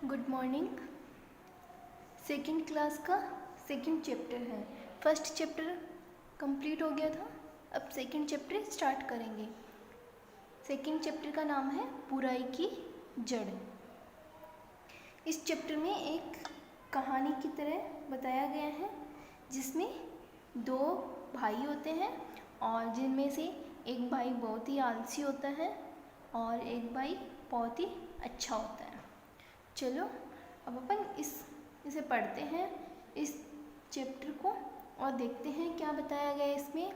Good morning. Second class का second chapter है। First chapter complete हो गया था, अब सेकंड चैप्टर स्टार्ट करेंगे। सेकंड चैप्टर का नाम है बुराई की जड़। इस चैप्टर में एक कहानी की तरह बताया गया है जिसमें दो भाई होते हैं और जिनमें से एक भाई बहुत ही आलसी होता है और एक भाई बहुत ही अच्छा होता है। चलो अब अपन इसे पढ़ते हैं, इस चैप्टर को, और देखते हैं क्या बताया गया है इसमें।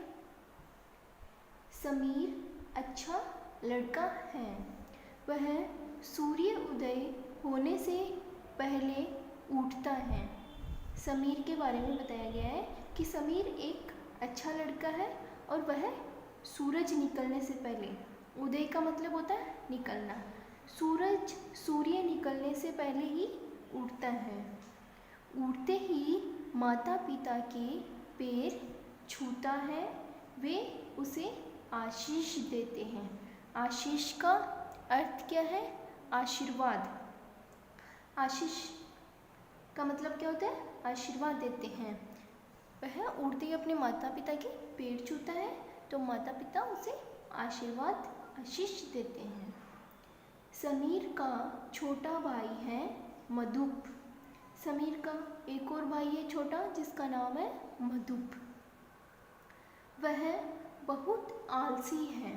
समीर अच्छा लड़का है। वह सूर्य उदय होने से पहले उठता है। समीर के बारे में बताया गया है कि समीर एक अच्छा लड़का है और वह सूरज निकलने से पहले, उदय का मतलब होता है निकलना, सूर्य निकलने से पहले ही उठता है। उठते ही माता पिता के पैर छूता है, वे उसे आशीष देते हैं। आशीष का अर्थ क्या है? आशीर्वाद। आशीष का मतलब क्या होता है? आशीर्वाद देते हैं। वह उठते ही अपने माता पिता के पैर छूता है तो माता पिता उसे आशीष देते हैं। समीर का छोटा भाई है मधुप। समीर का एक और भाई है छोटा जिसका नाम है मधुप। वह बहुत आलसी है।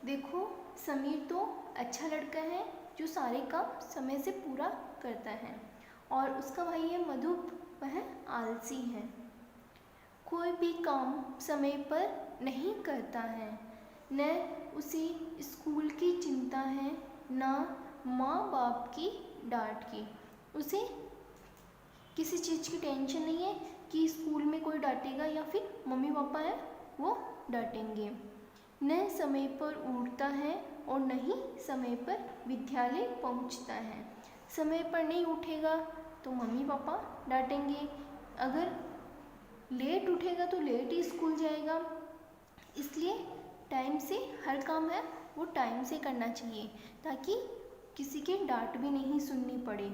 देखो, समीर तो अच्छा लड़का है जो सारे काम समय से पूरा करता है और उसका भाई है मधुप, वह आलसी है, कोई भी काम समय पर नहीं करता है। न उसे स्कूल की चिंता है न माँ बाप की डांट की। उसे किसी चीज़ की टेंशन नहीं है कि स्कूल में कोई डांटेगा या फिर मम्मी पापा है वो डांटेंगे। न समय पर उठता है और न ही समय पर विद्यालय पहुंचता है। समय पर नहीं उठेगा तो मम्मी पापा डांटेंगे, अगर लेट उठेगा तो लेट ही स्कूल जाएगा। इसलिए टाइम से हर काम है वो टाइम से करना चाहिए ताकि किसी की डांट भी नहीं सुननी पड़े।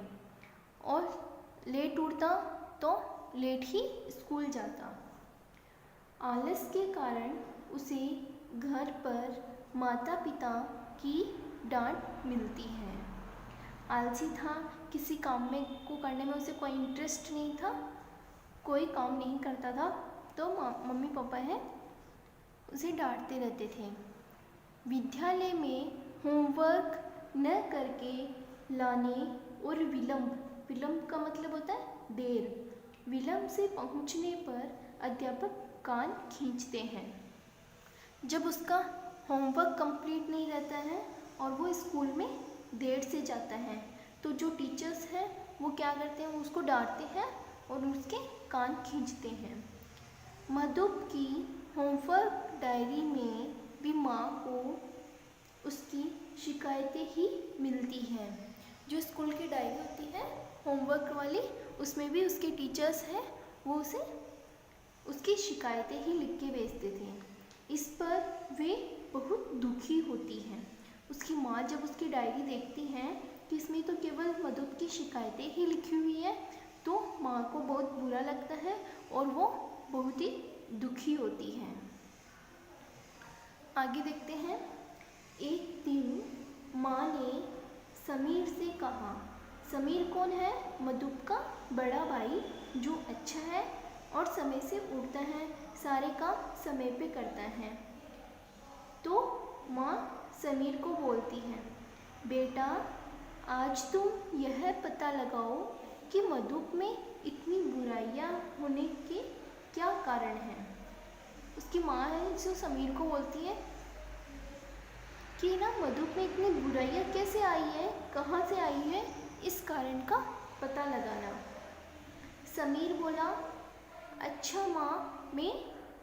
और लेट उठता तो लेट ही स्कूल जाता। आलस के कारण उसे घर पर माता पिता की डांट मिलती है। आलसी था, किसी काम को करने में उसे कोई इंटरेस्ट नहीं था, कोई काम नहीं करता था तो मम्मी पापा है उसे डांटते रहते थे। विद्यालय में होमवर्क न करके लाने और विलंब का मतलब होता है देर, विलंब से पहुंचने पर अध्यापक कान खींचते हैं। जब उसका होमवर्क कंप्लीट नहीं रहता है और वो स्कूल में देर से जाता है तो जो टीचर्स हैं वो क्या करते हैं, उसको डांटते हैं और उसके कान खींचते हैं। मधुप की होमवर्क डायरी में भी माँ को उसकी शिकायतें ही मिलती हैं। जो स्कूल की डायरी होती है होमवर्क वाली, उसमें भी उसके टीचर्स हैं वो उसे उसकी शिकायतें ही लिख के भेजते थे। इस पर वे बहुत दुखी होती हैं। उसकी माँ जब उसकी डायरी देखती हैं कि इसमें तो केवल मधुप की शिकायतें ही लिखी हुई है तो माँ को बहुत बुरा लगता है और वो बहुत ही दुखी होती हैं। आगे देखते हैं। एक दिन माँ ने समीर से कहा, समीर कौन है? मधुप का बड़ा भाई जो अच्छा है और समय से उठता है, सारे काम समय पे करता है। तो माँ समीर को बोलती है, बेटा आज तुम यह पता लगाओ कि मधुप में इतनी बुराइयाँ होने के क्या कारण हैं। उसकी माँ है जो समीर को बोलती है कि ना मधुप में इतनी बुराइयाँ कैसे आई है, कहाँ से आई है, इस कारण का पता लगाना। समीर बोला, अच्छा माँ मैं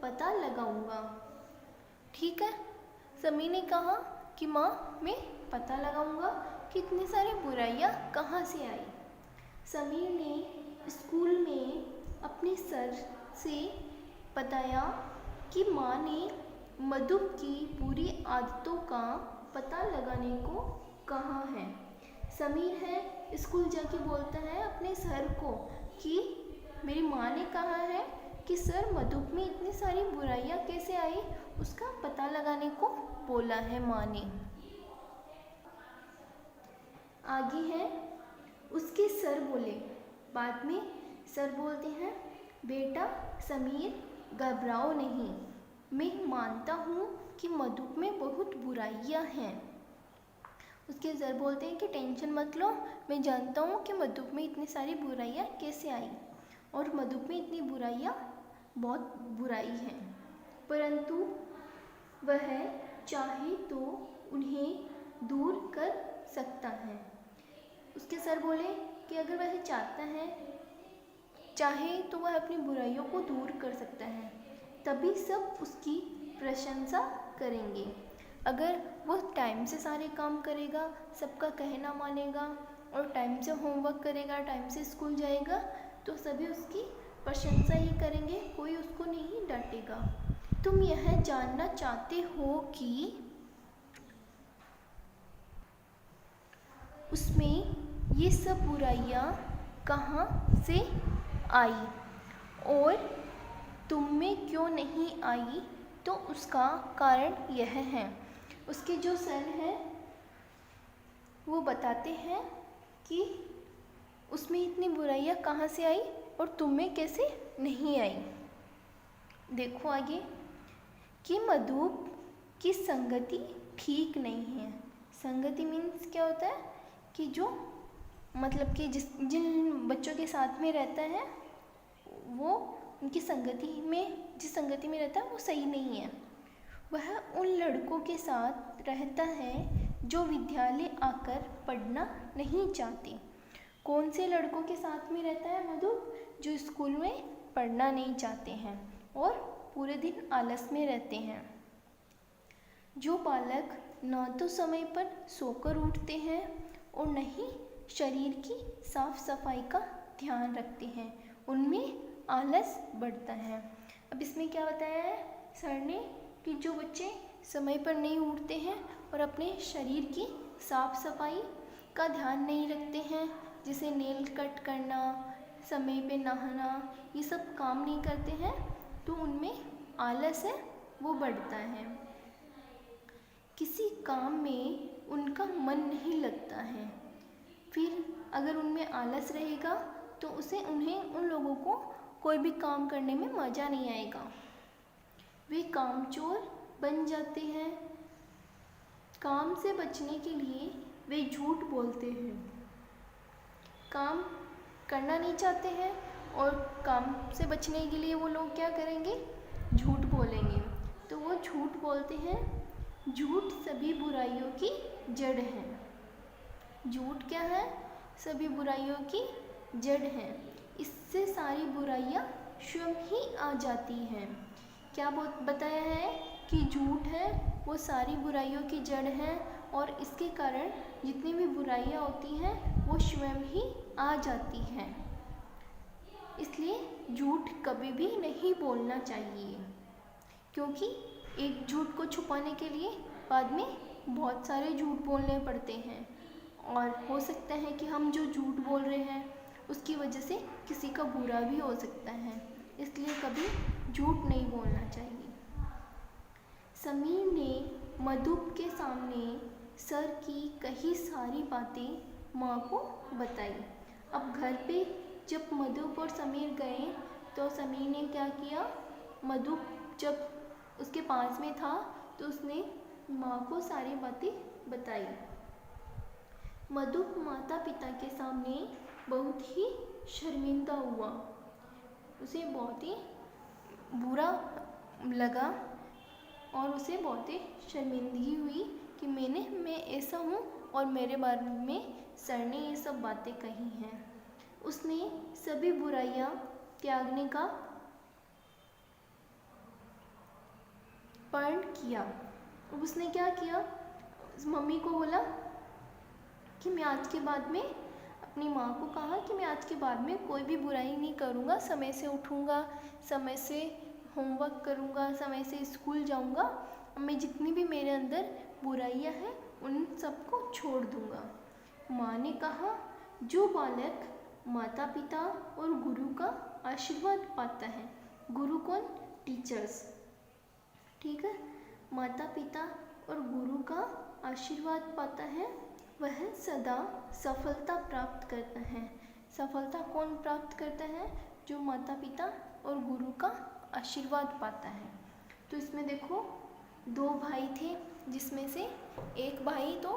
पता लगाऊंगा। ठीक है, समीर ने कहा कि माँ मैं पता लगाऊंगा कि इतनी सारी बुराइयाँ कहाँ से आई। समीर ने स्कूल में अपने सर से बताया कि माँ ने मधुप की बुरी आदतों का पता लगाने को कहा है। समीर है स्कूल जाके बोलता है अपने सर को कि मेरी माँ ने कहा है कि सर मधुप में इतनी सारी बुराइयाँ कैसे आई, उसका पता लगाने को बोला है माँ ने। आगे है उसके सर बोले। बाद में सर बोलते हैं बेटा समीर घबराओ नहीं, मैं मानता हूँ कि मधुप में बहुत बुराइयाँ हैं। उसके सर बोलते हैं कि टेंशन मत लो, मैं जानता हूँ कि मधुप में इतनी सारी बुराइयाँ कैसे आई और मधुप में इतनी बुराइयाँ बहुत बुराई हैं, परंतु वह चाहे तो उन्हें दूर कर सकता है। उसके सर बोले कि अगर वह चाहे तो वह अपनी बुराइयों को दूर कर सकता है, तभी सब उसकी प्रशंसा करेंगे। अगर वह टाइम से सारे काम करेगा, सबका कहना मानेगा और टाइम से होमवर्क करेगा, टाइम से स्कूल जाएगा, तो सभी उसकी प्रशंसा ही करेंगे, कोई उसको नहीं डांटेगा। तुम यह जानना चाहते हो कि उसमें ये सब बुराइयाँ कहाँ से आई और तुम में क्यों नहीं आई, तो उसका कारण यह है। उसके जो सर हैं वो बताते हैं कि उसमें इतनी बुराइयाँ कहाँ से आई और तुम में कैसे नहीं आई। देखो आगे कि मधुप की संगति ठीक नहीं है। संगति मीन्स क्या होता है कि जो मतलब कि जिन बच्चों के साथ में रहता है वो उनकी संगति में, जिस संगति में रहता है वो सही नहीं है। वह उन लड़कों के साथ रहता है जो विद्यालय आकर पढ़ना नहीं चाहते। कौन से लड़कों के साथ में रहता है मधुप? जो स्कूल में पढ़ना नहीं चाहते हैं और पूरे दिन आलस में रहते हैं। जो बालक न तो समय पर सोकर उठते हैं और न ही शरीर की साफ सफाई का ध्यान रखते हैं, उनमें आलस बढ़ता है। अब इसमें क्या बताया है सर ने कि जो बच्चे समय पर नहीं उठते हैं और अपने शरीर की साफ सफाई का ध्यान नहीं रखते हैं, जैसे नेल कट करना, समय पे नहाना, ये सब काम नहीं करते हैं, तो उनमें आलस है वो बढ़ता है। किसी काम में उनका मन नहीं लगता है। फिर अगर उनमें आलस रहेगा तो उन लोगों को कोई भी काम करने में मज़ा नहीं आएगा। वे कामचोर बन जाते हैं। काम से बचने के लिए वे झूठ बोलते हैं। काम करना नहीं चाहते हैं और काम से बचने के लिए वो लोग क्या करेंगे? झूठ बोलेंगे। तो वो झूठ बोलते हैं। झूठ सभी बुराइयों की जड़ है। झूठ क्या है? सभी बुराइयों की जड़ है। इससे सारी बुराइयाँ स्वयं ही आ जाती हैं। क्या बताया है कि झूठ है वो सारी बुराइयों की जड़ है और इसके कारण जितनी भी बुराइयाँ होती हैं वो स्वयं ही आ जाती हैं। इसलिए झूठ कभी भी नहीं बोलना चाहिए, क्योंकि एक झूठ को छुपाने के लिए बाद में बहुत सारे झूठ बोलने पड़ते हैं और हो सकता है कि हम जो झूठ बोल रहे हैं उसकी वजह से किसी का बुरा भी हो सकता है। इसलिए कभी झूठ नहीं बोलना चाहिए। समीर ने मधुप के सामने सर की कई सारी बातें माँ को बताई। अब घर पे जब मधुप और समीर गए तो समीर ने क्या किया, मधुप जब उसके पास में था तो उसने माँ को सारी बातें बताई। मधुप माता पिता के सामने बहुत ही शर्मिंदा हुआ। उसे बहुत ही बुरा लगा और उसे बहुत ही शर्मिंदगी हुई कि मैं ऐसा हूँ और मेरे बारे में सर ने ये सब बातें कही हैं। उसने सभी बुराइयाँ त्यागने का प्रण किया। उसने क्या किया, मम्मी को बोला कि मैं आज के बाद में, अपनी माँ को कहा कि मैं आज के बाद में कोई भी बुराई नहीं करूँगा, समय से उठूँगा, समय से होमवर्क करूँगा, समय से स्कूल जाऊँगा, मैं जितनी भी मेरे अंदर बुराइयाँ हैं उन सबको छोड़ दूँगा। माँ ने कहा, जो बालक माता पिता और गुरु का आशीर्वाद पाता है, गुरु कौन? टीचर्स, ठीक है, माता पिता और गुरु का आशीर्वाद पाता है, वह सदा सफलता प्राप्त करता है। सफलता कौन प्राप्त करता है? जो माता पिता और गुरु का आशीर्वाद पाता है। तो इसमें देखो 2 भाई थे, जिसमें से एक भाई तो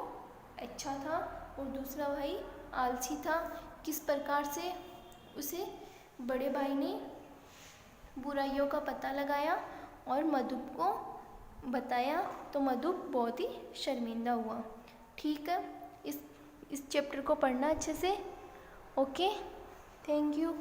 अच्छा था और दूसरा भाई आलसी था। किस प्रकार से उसे बड़े भाई ने बुराइयों का पता लगाया और मधुप को बताया, तो मधुप बहुत ही शर्मिंदा हुआ। ठीक है, इस चैप्टर को पढ़ना अच्छे से। Okay, thank you.